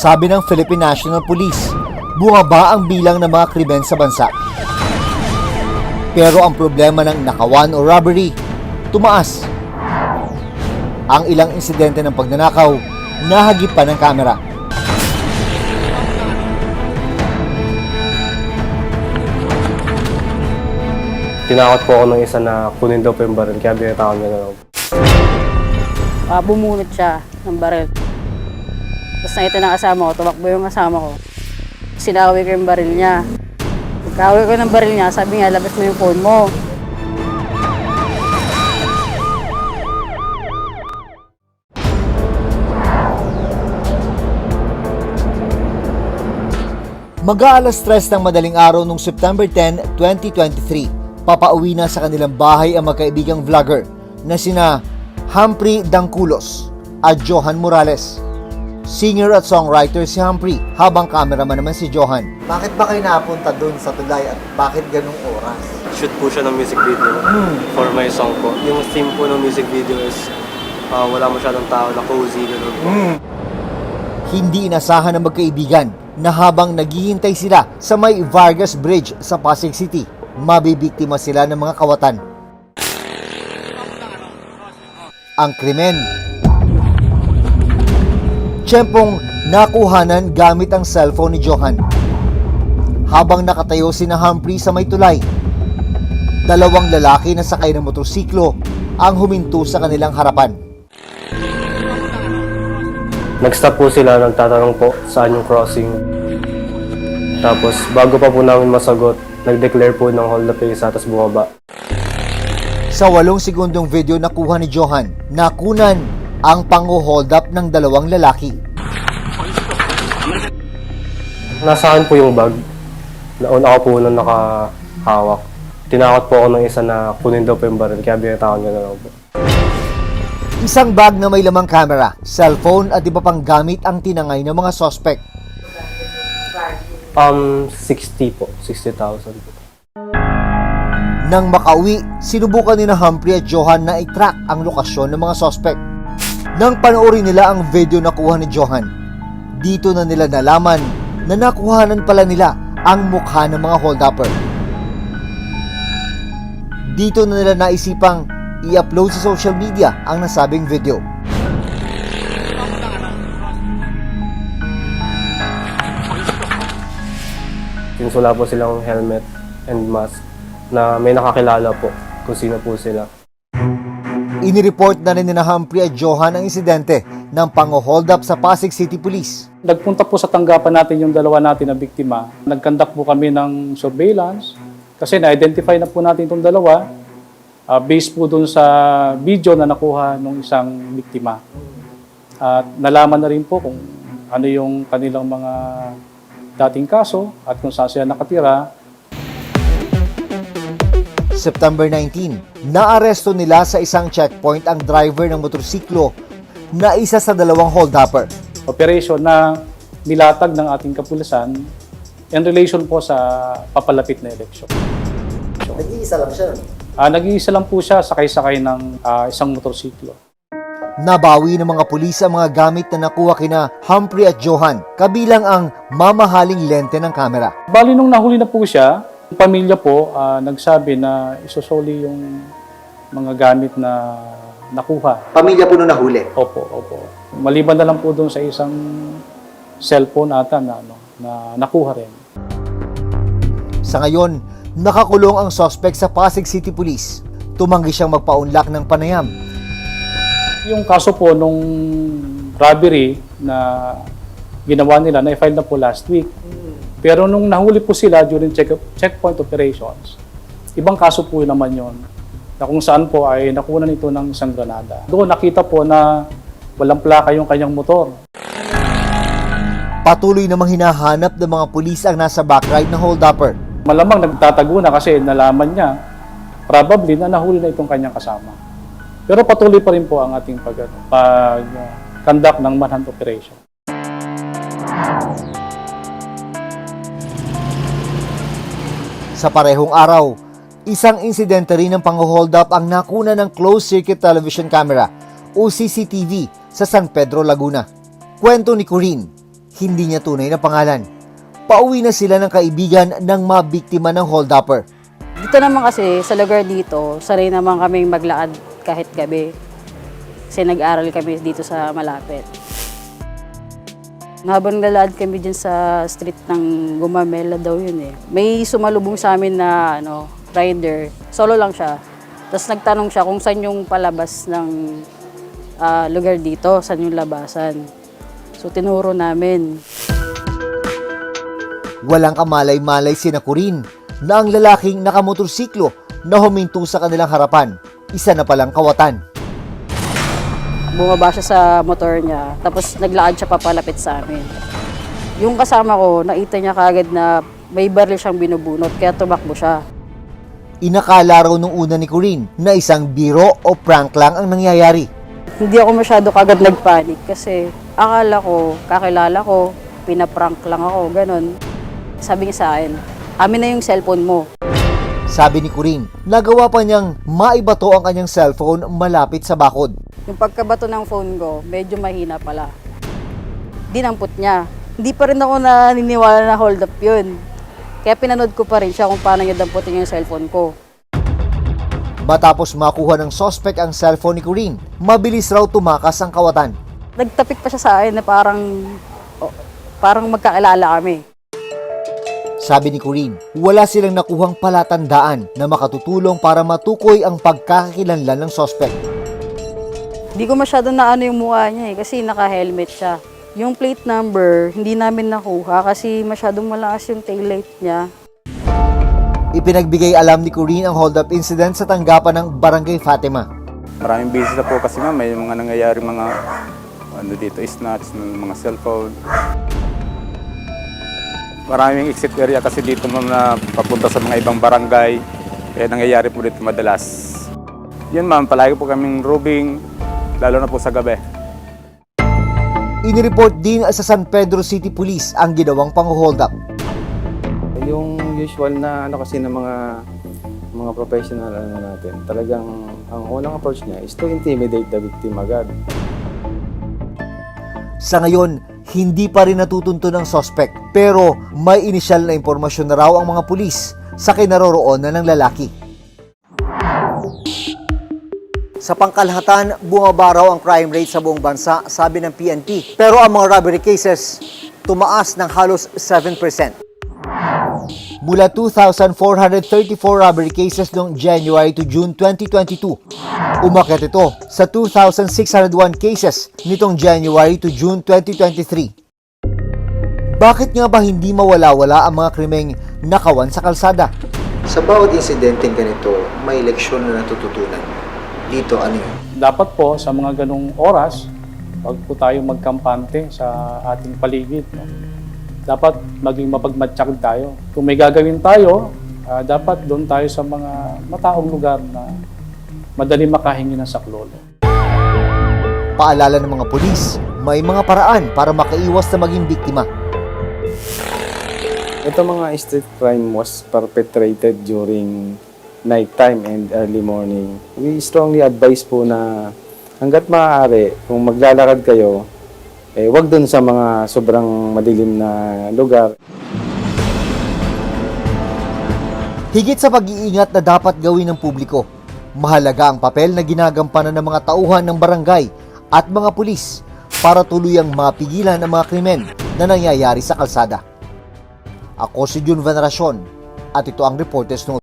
Sabi ng Philippine National Police, bumaba ang bilang ng mga krimen sa bansa. Pero ang problema ng nakawan o robbery, tumaas. Ang ilang insidente ng pagnanakaw, nahagip pa ng kamera. Tinakot po ako ng isa na kunin daw po yung baril, kaya binatawan niya na lang. Bumunot siya ng baril. Tapos nakita ng kasama ko, tumakbo yung kasama ko. Sinawi ko yung baril niya. Pagkawi ko ng baril niya, sabi niya, labas mo yung phone mo. Mag-aalas 3 ng madaling araw noong September 10, 2023. Papauwi na sa kanilang bahay ang magkaibigang vlogger na sina Humphrey Dangculos at Johan Morales. Singer at songwriter si Humphrey, habang cameraman naman si Johan. Bakit ba kayo napunta doon sa tulay at bakit ganung oras? Shoot po siya ng music video for my song po. Yung theme po ng music video is wala masyadong tao, na cozy, gano'n po. Hindi inasahan ng magkaibigan na habang naghihintay sila sa may Vargas Bridge sa Pasig City, mabibiktima sila ng mga kawatan. Ang krimen, tiyempong nakuhanan gamit ang cellphone ni Johan. Habang nakatayo sina Humphrey sa may tulay, dalawang lalaki na sakay ng motorsiklo ang huminto sa kanilang harapan. Nag-stop po sila, nagtatanong po saan yung crossing. Tapos bago pa po namin masagot, nag-declare po ng hold up yung isa, tapos bumaba. Sa 8 segundong video nakuha ni Johan, nakunan ang pang-hold up ng dalawang lalaki. Nasaan po yung bag? Nauna ako po nung nakahawak. Tinakot po ako ng isa na kunin daw po yung baril, kaya binatawan niya na lang po. Isang bag na may lamang camera, cellphone at iba pang gamit ang tinangay ng mga suspect. 60 po, 60,000 po. Nang makauwi, sinubukan ni na Humphrey at Johan na i-track ang lokasyon ng mga suspect. Nang panoorin nila ang video na kuha ni Johan, dito na nila nalaman na nakuhanan pala nila ang mukha ng mga hold-upper. Dito na nila naisipang i-upload sa social media ang nasabing video. Since wala po silang helmet and mask, na may nakakilala po kung sino po sila. Inireport na rin ni na Humphrey at Johan ang insidente ng pang-hold up sa Pasig City Police. Nagpunta po sa tanggapan natin yung dalawa natin na biktima. Nag-conduct po kami ng surveillance kasi na-identify na po natin itong dalawa based po dun sa video na nakuha ng isang biktima. At nalaman na rin po kung ano yung kanilang mga dating kaso at kung saan sila nakatira. September 19, naaresto nila sa isang checkpoint ang driver ng motorsiklo na isa sa dalawang hold-upper. Operation na nilatag ng ating kapulisan in relation po sa papalapit na eleksyon. Nag-iisa lang siya. Nag-iisa lang po siya sakay-sakay ng isang motorsiklo. Nabawi ng mga pulis ang mga gamit na nakuha kina Humphrey at Johan, kabilang ang mamahaling lente ng kamera. Bali nung nahuli na po siya, yung pamilya po nagsabi na isusoli yung mga gamit na nakuha. Pamilya po nung nahuli? Opo. Maliban na lang po doon sa isang cellphone ata na nakuha rin. Sa ngayon, nakakulong ang suspect sa Pasig City Police. Tumanggi siyang magpaunlak ng panayam. Yung kaso po nung robbery na ginawa nila, na-file na po last week. Pero nung nahuli po sila during checkpoint operations, ibang kaso po naman yon, na kung saan po ay nakuha nito ng isang granada. Doon nakita po na walang plaka yung kanyang motor. Patuloy namang hinahanap ng mga pulis ang nasa back-ride ng hold-upper. Malamang nagtatago na kasi nalaman niya, probably na nahuli na itong kanyang kasama. Pero patuloy pa rin po ang ating pag-conduct ng manhunt operation. Sa parehong araw, isang insidente rin ng pang-hold up ang nakuna ng closed-circuit television camera o CCTV sa San Pedro, Laguna. Kwento ni Corinne, hindi niya tunay na pangalan. Pauwi na sila ng kaibigan ng mga biktima ng hold-upper. Dito naman kasi, sa lugar dito, sanay naman kaming maglaad kahit gabi. Kasi nag-aral kami dito sa malapit. Habang nalakad kami dyan sa street ng Gumamela daw yun eh. May sumalubong sa amin na rider, solo lang siya. Tapos nagtanong siya kung saan yung palabas ng lugar dito, saan yung labasan. So tinuro namin. Walang kamalay-malay sina Corinne na ang lalaking nakamotorsiklo na huminto sa kanilang harapan, isa na palang kawatan. Bumaba siya sa motor niya, tapos naglakad siya papalapit sa amin. Yung kasama ko, nakita niya kagad na may baril siyang binubunot, kaya tumakbo siya. Inakala raw nung una ni Corinne na isang biro o prank lang ang nangyayari. Hindi ako masyado kagad nagpanik kasi akala ko, kakilala ko, pinaprank lang ako, ganun. Sabi niya sa akin, amin na yung cellphone mo. Sabi ni Corinne, nagawa pa niyang maibato ang kanyang cellphone malapit sa bakod. Yung pagkabato ng phone ko, medyo mahina pala. Dinampot niya. Hindi pa rin ako naniniwala na hold up yun. Kaya pinanood ko pa rin siya kung paano niya damputin yung cellphone ko. Matapos makuha ng suspect ang cellphone ni Corinne, mabilis raw tumakas ang kawatan. Nagtapik pa siya sa akin na parang magkakilala kami. Sabi ni Corinne, wala silang nakuhang palatandaan na makatutulong para matukoy ang pagkakakilanlan ng suspect. Hindi ko masyado naano yung mukha niya kasi naka-helmet siya. Yung plate number, hindi namin nakuha kasi masyadong malakas yung taillight niya. Ipinagbigay alam ni Corinne ang hold-up incident sa tanggapan ng Barangay Fatima. Maraming busy na po kasi ma'am, may mga nangyayari mga dito, snatch ng mga cellphone. Maraming exit area kasi dito ma'am na papunta sa mga ibang barangay. Kaya nangyayari po dito madalas. Yun ma'am, palagi po kaming roving, lalo na po sa gabi. Inireport din sa San Pedro City Police ang ginawang pang-hold up. Yung usual na kasi ng mga professional natin, talagang ang unang approach niya is to intimidate the victim agad. Sa ngayon, hindi pa rin natutunto ng suspect pero may inisyal na impormasyon na raw ang mga pulis sa kinaroroonan ng lalaki. Sa pangkalahatan, bumaba raw ang crime rate sa buong bansa, sabi ng PNP. Pero ang mga robbery cases, tumaas ng halos 7%. Mula 2,434 robbery cases noong January to June 2022, umakyat ito sa 2,601 cases nitong January to June 2023. Bakit nga ba hindi mawala-wala ang mga krimeng nakawan sa kalsada? Sa bawat insidenteng ganito, may leksyon na natututunan. Dito, ano yun? Dapat po sa mga ganong oras, wag po tayo magkampante sa ating paligid. No? Dapat maging mapagmatsyag tayo. Kung may gagawin tayo, dapat doon tayo sa mga mataong lugar na madali makahingi ng saklolo. Paalala ng mga pulis, may mga paraan para makaiwas na maging biktima. Ito mga street crime was perpetrated during nighttime and early morning. We strongly advise po na hanggat maaari, kung maglalakad kayo, wag dun sa mga sobrang madilim na lugar. Higit sa pag-iingat na dapat gawin ng publiko, mahalaga ang papel na ginagampanan ng mga tauhan ng barangay at mga pulis para tuluyang mapigilan ang mga krimen na nangyayari sa kalsada. Ako si Jun Veneracion at ito ang Reporters Note.